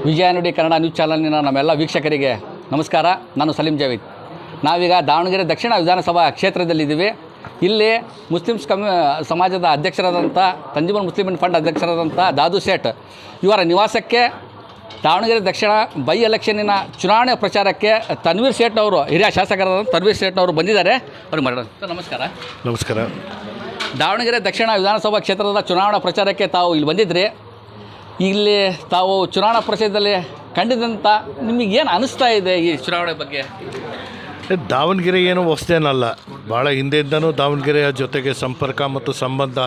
ವಿಜಯ ನುಡಿ ಕನ್ನಡ ನ್ಯೂಸ್ ಚಾನಲ್ನಿನ ನಮ್ಮೆಲ್ಲ ವೀಕ್ಷಕರಿಗೆ ನಮಸ್ಕಾರ. ನಾನು ಸಲೀಂ ಜಾವೀದ್. ನಾವೀಗ ದಾವಣಗೆರೆ ದಕ್ಷಿಣ ವಿಧಾನಸಭಾ ಕ್ಷೇತ್ರದಲ್ಲಿದ್ದೀವಿ. ಇಲ್ಲಿ ಮುಸ್ಲಿಮ್ಸ್ ಸಮಾಜದ ಅಧ್ಯಕ್ಷರಾದಂಥ ತಂಜಿಮಲ್ ಮುಸ್ಲಿಮ್ ಫಂಡ್ ಅಧ್ಯಕ್ಷರಾದಂಥ ದಾದು ಸೇಠ್ ಇವರ ನಿವಾಸಕ್ಕೆ ದಾವಣಗೆರೆ ದಕ್ಷಿಣ ಬೈ ಎಲೆಕ್ಷನ್ನಿನ ಚುನಾವಣೆ ಪ್ರಚಾರಕ್ಕೆ ತನ್ವೀರ್ ಸೇಠ್ ಅವರು, ಹಿರಿಯ ಶಾಸಕರಾದ ತನ್ವೀರ್ ಸೇಠ್ ಅವರು ಬಂದಿದ್ದಾರೆ. ಅವ್ರಿಗೆ ಮಾಡೋಣ ಸರ್. ನಮಸ್ಕಾರ. ನಮಸ್ಕಾರ. ದಾವಣಗೆರೆ ದಕ್ಷಿಣ ವಿಧಾನಸಭಾ ಕ್ಷೇತ್ರದ ಚುನಾವಣಾ ಪ್ರಚಾರಕ್ಕೆ ತಾವು ಇಲ್ಲಿ ಬಂದಿದ್ರಿ. ಇಲ್ಲಿ ತಾವು ಚುನಾವಣಾ ಪ್ರಚಾರದಲ್ಲಿ ಕಂಡಿದ್ದಂಥ ನಿಮಗೇನು ಅನಿಸ್ತಾ ಇದೆ ಈ ಚುನಾವಣೆ ಬಗ್ಗೆ? ದಾವಣಗೆರೆ ಏನು ಹೊಸದೇನಲ್ಲ, ಭಾಳ ಹಿಂದೆಯಿಂದನೂ ದಾವಣಗೆರೆಯ ಜೊತೆಗೆ ಸಂಪರ್ಕ ಮತ್ತು ಸಂಬಂಧ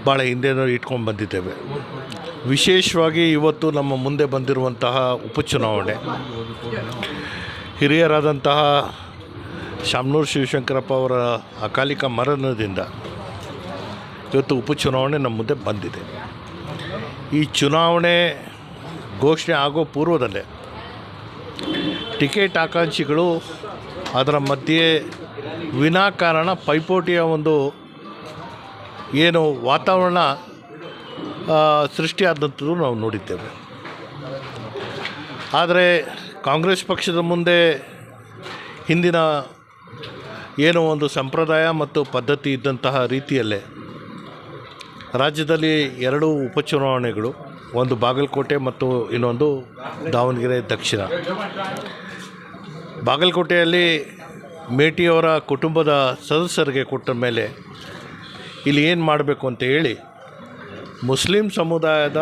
ಭಾಳ ಹಿಂದೆನೂ ಇಟ್ಕೊಂಡು ಬಂದಿದ್ದೇವೆ. ವಿಶೇಷವಾಗಿ ಇವತ್ತು ನಮ್ಮ ಮುಂದೆ ಬಂದಿರುವಂತಹ ಉಪಚುನಾವಣೆ ಹಿರಿಯರಾದಂತಹ ಶಾಮನೂರು ಶಿವಶಂಕರಪ್ಪ ಅವರ ಅಕಾಲಿಕ ಮರಣದಿಂದ ಇವತ್ತು ಉಪಚುನಾವಣೆ ನಮ್ಮ ಮುಂದೆ ಬಂದಿದೆ. ಈ ಚುನಾವಣೆ ಘೋಷಣೆ ಆಗೋ ಪೂರ್ವದಲ್ಲೇ ಟಿಕೆಟ್ ಆಕಾಂಕ್ಷಿಗಳು ಅದರ ಮಧ್ಯೆ ವಿನಾಕಾರಣ ಪೈಪೋಟಿಯ ಒಂದು ಏನು ವಾತಾವರಣ ಸೃಷ್ಟಿಯಾದಂಥದ್ದು ನಾವು ನೋಡಿದ್ದೇವೆ. ಆದರೆ ಕಾಂಗ್ರೆಸ್ ಪಕ್ಷದ ಮುಂದೆ ಹಿಂದಿನ ಏನೋ ಒಂದು ಸಂಪ್ರದಾಯ ಮತ್ತು ಪದ್ಧತಿ ಇದ್ದಂತಹ ರೀತಿಯಲ್ಲೇ ರಾಜ್ಯದಲ್ಲಿ ಎರಡು ಉಪಚುನಾವಣೆಗಳು, ಒಂದು ಬಾಗಲಕೋಟೆ ಮತ್ತು ಇನ್ನೊಂದು ದಾವಣಗೆರೆ ದಕ್ಷಿಣ. ಬಾಗಲಕೋಟೆಯಲ್ಲಿ ಮೇಟಿಯವರ ಕುಟುಂಬದ ಸದಸ್ಯರಿಗೆ ಕೊಟ್ಟ ಮೇಲೆ ಇಲ್ಲಿ ಏನು ಮಾಡಬೇಕು ಅಂತ ಹೇಳಿ ಮುಸ್ಲಿಂ ಸಮುದಾಯದ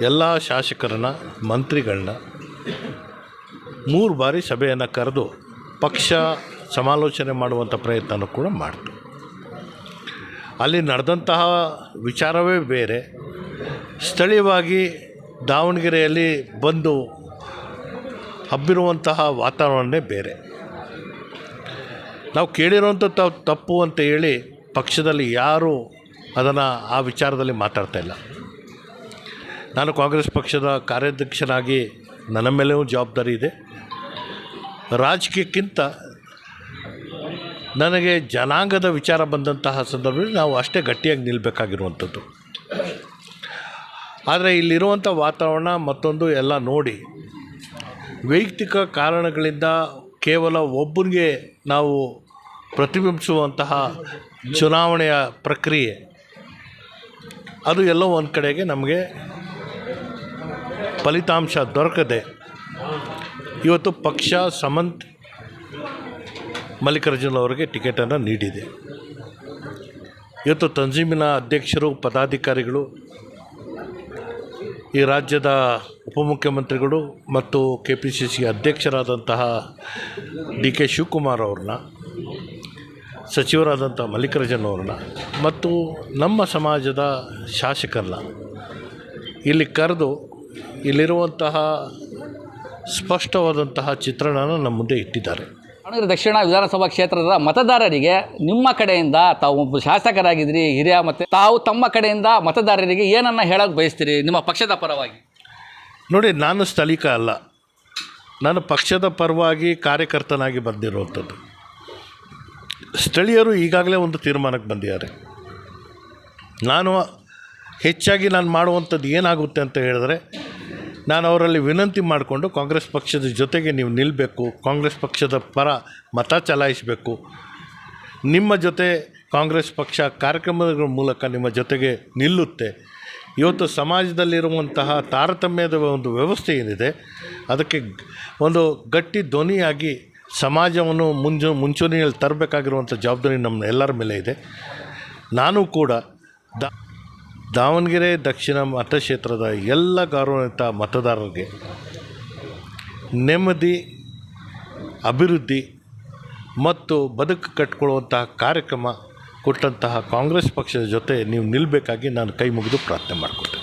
ಎಲ್ಲ ಶಾಸಕರನ್ನ, ಮಂತ್ರಿಗಳನ್ನ 3 ಬಾರಿ ಸಭೆಯನ್ನು ಕರೆದು ಪಕ್ಷ ಸಮಾಲೋಚನೆ ಮಾಡುವಂಥ ಪ್ರಯತ್ನನೂ ಕೂಡ ಮಾಡಿತು. ಅಲ್ಲಿ ನಡೆದಂತಹ ವಿಚಾರವೇ ಬೇರೆ. ಸ್ಥಳೀಯವಾಗಿ ದಾವಣಗೆರೆಯಲ್ಲಿ ಬಂದು ಹಬ್ಬಿರುವಂತಹ ವಾತಾವರಣವೇ ಬೇರೆ. ನಾವು ಕೇಳಿರುವಂಥ ತಪ್ಪು ಅಂತ ಹೇಳಿ ಪಕ್ಷದಲ್ಲಿ ಯಾರೂ ಅದನ್ನು ಆ ವಿಚಾರದಲ್ಲಿ ಮಾತಾಡ್ತಾ ಇಲ್ಲ. ನಾನು ಕಾಂಗ್ರೆಸ್ ಪಕ್ಷದ ಕಾರ್ಯಾಧ್ಯಕ್ಷನಾಗಿ ನನ್ನ ಮೇಲೆಯೂ ಜವಾಬ್ದಾರಿ ಇದೆ. ರಾಜಕೀಯಕ್ಕಿಂತ ನನಗೆ ಜನಾಂಗದ ವಿಚಾರ ಬಂದಂತಹ ಸಂದರ್ಭದಲ್ಲಿ ನಾವು ಅಷ್ಟೇ ಗಟ್ಟಿಯಾಗಿ ನಿಲ್ಲಬೇಕಾಗಿರುವಂಥದ್ದು. ಆದರೆ ಇಲ್ಲಿರುವಂಥ ವಾತಾವರಣ ಮತ್ತೊಂದು ಎಲ್ಲ ನೋಡಿ ವೈಯಕ್ತಿಕ ಕಾರಣಗಳಿಂದ ಕೇವಲ ಒಬ್ಬರಿಗೆ ನಾವು ಪ್ರತಿಬಿಂಬಿಸುವಂತಹ ಚುನಾವಣೆಯ ಪ್ರಕ್ರಿಯೆ ಅದು ಎಲ್ಲೋ ಒಂದು ಕಡೆಗೆ ನಮಗೆ ಫಲಿತಾಂಶ ದೊರಕದೆ ಇವತ್ತು ಪಕ್ಷ ಸಮಂತ್ ಮಲ್ಲಿಕಾರ್ಜುನ್ ಅವರಿಗೆ ಟಿಕೆಟನ್ನು ನೀಡಿದೆ. ಇವತ್ತು ತಂಜೀಮಿನ ಅಧ್ಯಕ್ಷರು, ಪದಾಧಿಕಾರಿಗಳು, ಈ ರಾಜ್ಯದ ಉಪಮುಖ್ಯಮಂತ್ರಿಗಳು ಮತ್ತು KPCC ಅಧ್ಯಕ್ಷರಾದಂತಹ DK ಶಿವಕುಮಾರ್ ಅವ್ರನ್ನ, ಸಚಿವರಾದಂಥ ಮಲ್ಲಿಕಾರ್ಜುನ್ ಅವ್ರನ್ನ ಮತ್ತು ನಮ್ಮ ಸಮಾಜದ ಶಾಸಕರನ್ನ ಇಲ್ಲಿ ಕರೆದು ಇಲ್ಲಿರುವಂತಹ ಸ್ಪಷ್ಟವಾದಂತಹ ಚಿತ್ರಣನ ನಮ್ಮ ಮುಂದೆ ಇಟ್ಟಿದ್ದಾರೆ. ದಾವಣಗೆರೆ ದಕ್ಷಿಣ ವಿಧಾನಸಭಾ ಕ್ಷೇತ್ರದ ಮತದಾರರಿಗೆ ನಿಮ್ಮ ಕಡೆಯಿಂದ, ತಾವು ಶಾಸಕರಾಗಿದ್ರಿ ಹಿರಿಯ, ಮತ್ತು ತಾವು ತಮ್ಮ ಕಡೆಯಿಂದ ಮತದಾರರಿಗೆ ಏನನ್ನು ಹೇಳೋಕ್ಕೆ ಬಯಸ್ತೀರಿ ನಿಮ್ಮ ಪಕ್ಷದ ಪರವಾಗಿ? ನೋಡಿ, ನಾನು ಸ್ಥಳೀಕ ಅಲ್ಲ, ನಾನು ಪಕ್ಷದ ಪರವಾಗಿ ಕಾರ್ಯಕರ್ತನಾಗಿ ಬಂದಿರುವಂಥದ್ದು. ಸ್ಥಳೀಯರು ಈಗಾಗಲೇ ಒಂದು ತೀರ್ಮಾನಕ್ಕೆ ಬಂದಿದ್ದಾರೆ. ನಾನು ಹೆಚ್ಚಾಗಿ ಮಾಡುವಂಥದ್ದು ಏನಾಗುತ್ತೆ ಅಂತ ಹೇಳಿದ್ರೆ, ನಾನು ಅವರಲ್ಲಿ ವಿನಂತಿ ಮಾಡಿಕೊಂಡು ಕಾಂಗ್ರೆಸ್ ಪಕ್ಷದ ಜೊತೆಗೆ ನೀವು ನಿಲ್ಲಬೇಕು, ಕಾಂಗ್ರೆಸ್ ಪಕ್ಷದ ಪರ ಮತ ಚಲಾಯಿಸಬೇಕು, ನಿಮ್ಮ ಜೊತೆ ಕಾಂಗ್ರೆಸ್ ಪಕ್ಷ ಕಾರ್ಯಕ್ರಮಗಳ ಮೂಲಕ ನಿಮ್ಮ ಜೊತೆಗೆ ನಿಲ್ಲುತ್ತೆ. ಇವತ್ತು ಸಮಾಜದಲ್ಲಿರುವಂತಹ ತಾರತಮ್ಯದ ಒಂದು ವ್ಯವಸ್ಥೆ ಏನಿದೆ ಅದಕ್ಕೆ ಒಂದು ಗಟ್ಟಿ ಧ್ವನಿಯಾಗಿ ಸಮಾಜವನ್ನು ಮುಂಚೂಣಿಯಲ್ಲಿ ತರಬೇಕಾಗಿರುವಂಥ ಜವಾಬ್ದಾರಿ ನಮ್ಮ ಎಲ್ಲರ ಮೇಲೆ ಇದೆ. ನಾನು ಕೂಡ ದಾವಣಗೆರೆ ದಕ್ಷಿಣ ಮತಕ್ಷೇತ್ರದ ಎಲ್ಲ ಗೌರವಾನ್ವಿತ ಮತದಾರರಿಗೆ ನೆಮ್ಮದಿ, ಅಭಿವೃದ್ಧಿ ಮತ್ತು ಬದುಕು ಕಟ್ಟಿಕೊಳ್ಳುವಂತಹ ಕಾರ್ಯಕ್ರಮ ಕೊಟ್ಟಂತಹ ಕಾಂಗ್ರೆಸ್ ಪಕ್ಷದ ಜೊತೆ ನೀವು ನಿಲ್ಲಬೇಕಾಗಿ ನಾನು ಕೈ ಮುಗಿದು ಪ್ರಾರ್ಥನೆ ಮಾಡಿಕೊಟ್ಟೆ.